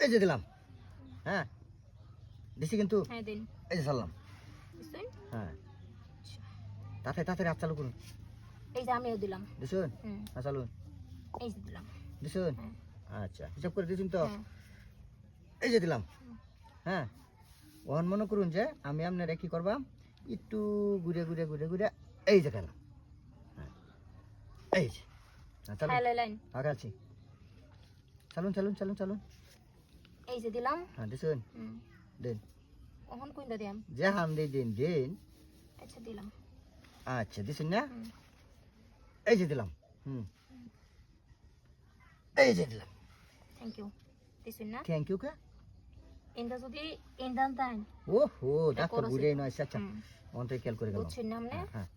এই যে দিলাম। হ্যাঁ দিছি কিন্তু। হ্যাঁ দিন। এই যে ছাড়লাম। দিছেন? হ্যাঁ তাড়াতাড়ি তাড়াতাড়ি হাত চালু করুন। এই যে আমিও দিলাম। দিছুন? হুম। হ্যাঁ চালুন। এই যে দিলাম। দিছুন? হ্যাঁ। আচ্ছা হিসাব করে দিয়েছেন তো? হ্যাঁ। এই যে দিলাম। হ্যাঁ ওহন মনে করুন যে আমি আপনারা কি করবাম একটু ঘুরে ঘুরে ঘুরে ঘুরে এই যে খেলাম। হ্যাঁ এই যে চালুন। খাইলে লাইন। আগাচ্ছি। চালুন চালুন চালুন চালুন। এই যে দিলাম। হ্যাঁ দিছুন? হুম। দিন। ওহন কইন্দা দিয়াম। যে হাম দিন দিন দিন। আচ্ছা দিলাম। আচ্ছা দিছুন না? হুম। এই যে দিলাম। হুম এই যে দিলাম। Thank you. দিছেন না? থ্যাংক ইউ কা? ইন্দা যদি ইন্দান তাই। ওহো ডাক্তার ঘুরে নয় আচ্ছা হুম। অন্তে খেয়াল করে গেলাম। বুঝছেন না আপনি? হ্যাঁ হ্যাঁ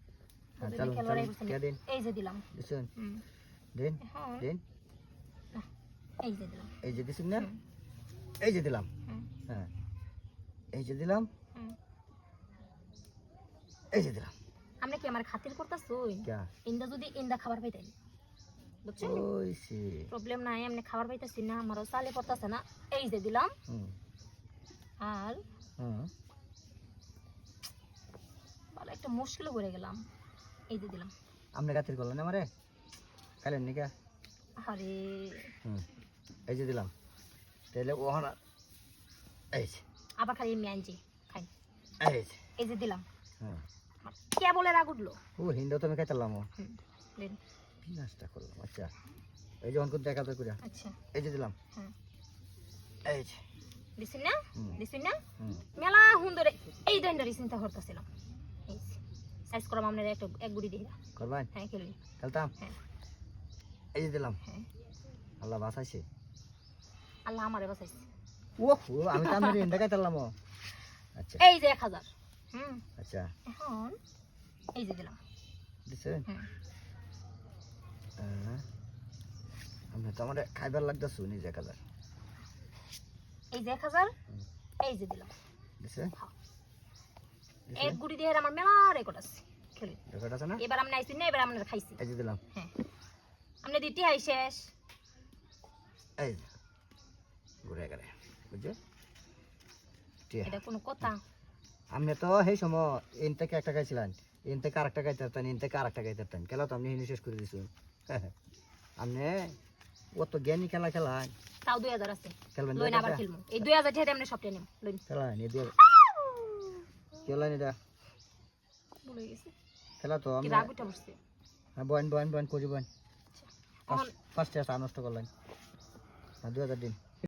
যদি চালুন খেয়াল চালুন রাখবেন। কে দিন এই যে দিলাম। দিছুন? হুম। দিন এখন দিন। এই যে দিলাম। এই যে দিছুন না? হুম। এই যে দিলাম। হুম। হ্যাঁ এই যে দিলাম। হুম। এই যে দিলাম। আপনি কি আমার খাতির করতেছুই? ক্যা? ইন্দা যদি ইন্দা খাবার পাইতেন। বুঝছেন? ওই সে। প্রবলেম নাই এমনি খাবার পাইতেছি না আমারও চালে পড়তেছে না। এই যে দিলাম। হুম আর হুম ভালো একটা মুশকিলে পড়ে গেলাম। এই যে দিলাম। আপনি গাতির করলেন আমারে খাইলেন নি কা? আরে হুম এই যে দিলাম। তাহলে ওহন এই যে আবার খালি এমনি আনছি খাই। এই যে এই যে দিলাম। হ্যাঁ কে বলে রাগ উঠলো? ও হিন্দু তো আমি খাইতাম। হুম, দিন। বিনাশটা করলাম আচ্ছা এই যখন কোন দেখা তো করে আচ্ছা এই যে দিলাম। হ্যাঁ এই যে দিছেন না? হুম। দিছেন না? হুম মেলা সুন্দরে এই দণ্ডারি চিন্তা করতেছিলাম। এই সাইজ করাম আপনার একটা এক গুড়ি দিয়ে। করবেন হ্যাঁ খেলুন। খেলতাম। হ্যাঁ এই যে দিলাম। হ্যাঁ আল্লাহ বাঁচাইছে। আল্লাহ আমারে বাঁচাইছে। ওহো আমি তো আপনার ইন্ডা খাইতাম। আচ্ছা এই যে 1000। হুম আচ্ছা এখন এই যে দিলাম। দিছেন? হুম আপনি তো আমার খাইবার লাগতেছো নিজে কাজার এই যে 1000 এই যে দিলাম। দিছে? এক গুড়ি দিয়ে আমার মেলা রেকর্ড আছে। খেলুন। রেকর্ড আছে না? এবার আমি আইছি না এবার আমরা খাইছি। এই যে দিলাম। হ্যাঁ আপনি দিতে হাই শেষ। এই যে ঘুরে গেলে বুঝছে? এটা কোনো কথা? আপনি তো সেই সময় এন থেকে একটা খাইছিলেন এন থেকে আরেকটা খাইতে পারতেন এন থেকে আরেকটা খাইতে পারতেন খেলা তো আপনি হিনি শেষ করে দিয়েছেন। আপনি অত জ্ঞানী খেলা খেলান তাও 2000 আছে। খেলবেন লইন আবার খেলমু। এই 2000 টাকা আমরা সবটা নিম। লইন। খেলান এই দিয়ে খেলান এটা ভুলে গেছি। খেলা তো কি আমি রাগ উঠে বসছে। হ্যাঁ বয়েন বয়েন বয়েন করি বয়েন এখন ফার্স্টে আসা নষ্ট করলেন। হ্যাঁ 2000 দিন।